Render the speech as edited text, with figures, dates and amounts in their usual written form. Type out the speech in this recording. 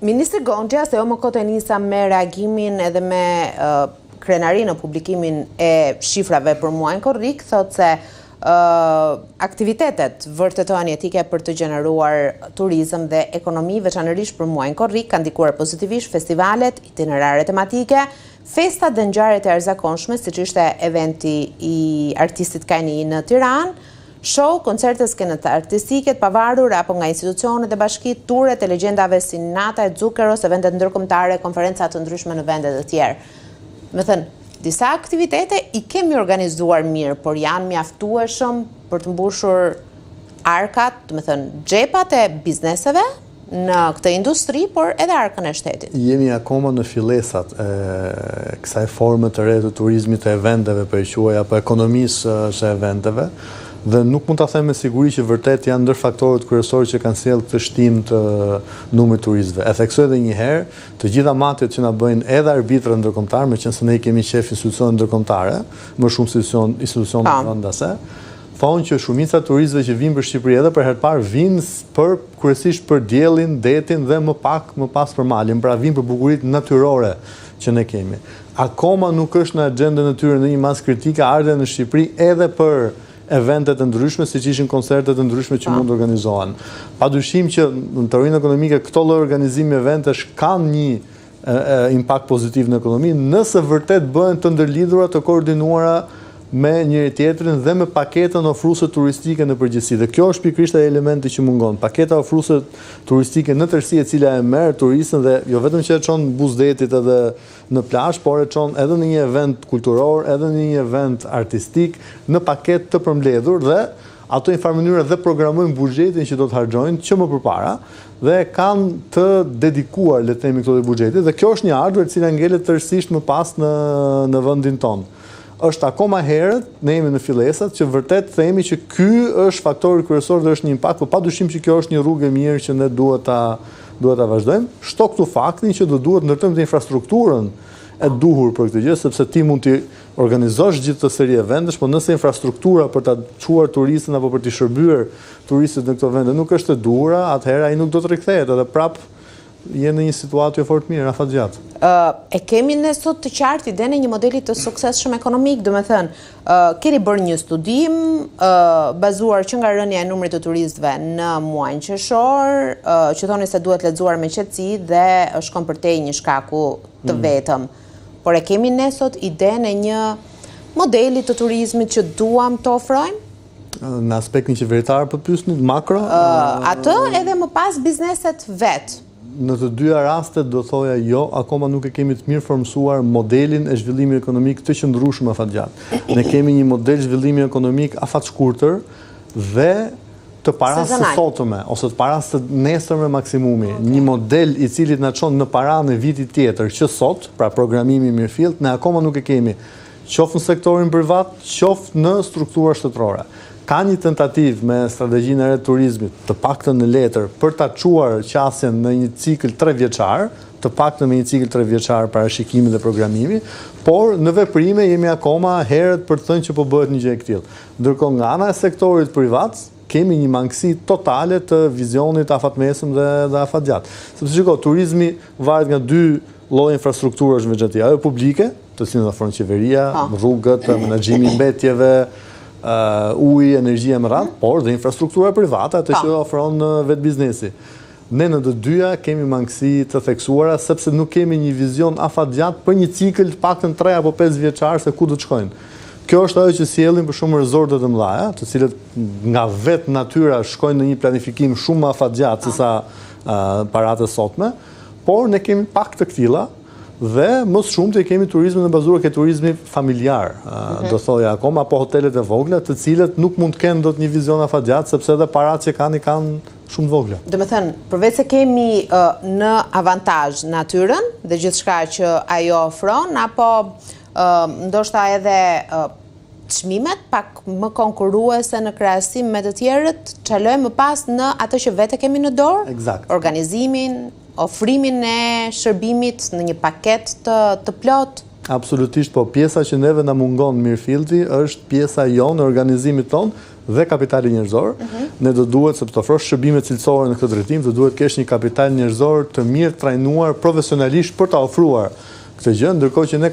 Ministri Gonxha se më kote nisa me reagimin edhe me krenari në publikimin e shifrave për muajin korrik, thot se aktivitetet vërtetohen jetike për të gjeneruar turizëm dhe ekonomi, veçanërisht për muajin korrik, kanë ndikuar pozitivisht festivalet, itinerare tematike, festat dhe ngjarjet e arzakonshme, siç ishte eventi i artistit Kani në Tiranë, show, koncerte skenët artistike të pavarur apo nga institucionet e bashkit, ture të legjendave si Nata e Zukeros, eventet ndërkombëtare, konferenca të ndryshme në vende të tjerë. Me thënë, disa aktivitete i kemi organizuar mirë, por janë mjaftueshëm për të mbushur arkat, me thënë, xhepat e bizneseve në këtë industri, por edhe arkën e shtetit. Jemi akoma në fillesat e kësaj forme të re të turizmit të eventeve, për e quaj, apo ekonomisë së eventeve, dhe nuk mund ta them me siguri që vërtet janë ndër faktorët kryesorë që kanë sjellë këtë shtim të numrit turistëve. E theksoj edhe një herë, të gjitha matjet që na bëjnë edhe arbitrë ndërkombëtar, meqense ne kemi qef institucione ndërkombëtare, më shumë institucione brendase, thonë që shumica turistëve që vinë për Shqipëri edhe për herë të parë vinë kryesisht për diellin, detin dhe më pas për malin, pra vinë për bukuritë natyrore që ne kemi. Akoma nuk është në agjendën e tyre në një masë kritike ardhe në Shqipëri edhe për eventet e ndryshme, siç ishin koncertet e ndryshme që mund të organizohen. Padyshim që në teorinë ekonomike këto lloj organizimi eventesh kanë një impakt pozitiv në ekonomi, nëse vërtet bëhen të ndërlidhura, të koordinuara me njëri tjetrin dhe me paketën ofruese turistike në përgjithësi. Dhe kjo është pikërisht ai elementi që mungon. Paketa ofruese turistike në tërësi e cila e merr turistën dhe jo vetëm që e çon buzdetit edhe në plazh, por e çon edhe në një event kulturor, edhe në një event artistik, në paketë të përmbledhur dhe ato në farë mënyrë dhe programojnë buxhetin që do të harxojnë që më përpara dhe kanë të dedikuar, le të themi, këto buxhete dhe kjo është një ardhur e cila ngelet tërësisht më pas në vendin tonë. Është akoma herët, ne jemi në fillesat, që vërtet themi që ky është faktori kryesor dhe është një impakt, por padyshim që kjo është një rrugë e mirë që ne duhet ta vazhdojmë. Shto këtu faktin që do duhet ndërtojmë të infrastrukturën e duhur për këtë gjë, sepse ti mund të organizosh gjithë të seri eventesh, por nëse infrastruktura për ta çuar turistën apo për të shërbyer turistët në këto vende nuk është e duhura, atëherë ai nuk do të rikthehet edhe prap jenë në një situatë fort mirë, afatgjatë. E kemi ne sot të qartë idenë e një modeli të suksesshëm ekonomik, do të thënë, keni bërë një studim bazuar që nga rënja e numrit të turistëve në muajin qershor, që thoni se duhet lexuar me qetësi dhe shkon përtej një shkaku të vetëm. Por e kemi ne sot idenë e një modeli të turizmit që duam të ofrojmë? Në aspektin qeveritar po pyesni makro? Atë edhe më pas bizneset vet. Në të dyja rastet do thoja jo, akoma nuk e kemi të mirë formsuar modelin e zhvillimit ekonomik të qëndrueshëm afatgjatë. Ne kemi një model zhvillimi ekonomik afatshkurtër dhe të parasë së sotme, ose të parasë të nesërme maksimumi. Një model i cili na çon në paranë e vitit tjetër që sot, pra programimi mirëfillt, ne akoma nuk e kemi, qoftë në sektorin privat, qoftë në struktura shtetërore. Ka një tentativë me strategjinë e re të turizmit, të paktën në letër, për ta çuar qasjen në një cikël 3 vjeçar, të paktën me një cikël 3 vjeçar parashikimi dhe programimi, por në veprime jemi akoma herët për të thënë që po bëhet një gjë e tillë. Ndërkohë nga ana e sektorit privat, kemi një mangësi totale të vizionit afatmesëm dhe afatgjatë. Sepse shiko, turizmi varet nga dy lloje infrastrukturash veçantë, ajo publike, të cilën ofron qeveria, rrugët, menaxhimi i mbetjeve, uji, energjia më radhë, por dhe infrastruktura private, atë që ofron vetë biznesi. Ne në të dyja kemi mangësi të theksuara, sepse nuk kemi një vizion afatgjatë për një cikël të paktën 3 apo 5 vjeçar se ku do të shkojnë. Kjo është ajo që sjellin për shumë rezorte të mëdha, të cilët nga vetë natyra shkojnë në një planifikim shumë më afatgjatë se sa paratë sotme, por ne kemi pak të këtilla. Dhe më shumë të kemi turizmin e bazuar ke turizmi familjar, do thoja akoma, apo hotelet e vogla, të cilët nuk mund të kenë dot një vizion afatgjatë, sepse edhe paratë që kanë shumë të vogla. Do të thënë, përveç se kemi në avantazh natyrën dhe gjithçka që ajo ofron, apo ndoshta edhe çmimet pak më konkurruese në krahasim me të tjerët, çalojmë më pas në atë që vetë kemi në dorë, organizimin, ofrimin e shërbimit në një paket të plot. Absolutisht, po pjesa që neve na mungon mirëfillti është pjesa jonë e organizimit tonë dhe kapitali njerëzor, ne do duhet, sepse të ofrosh shërbime cilësore në këtë drejtim, do duhet kesh një kapital njerëzor të mirë trajnuar profesionalisht për ta ofruar këtë gjë, ndërkohë që ne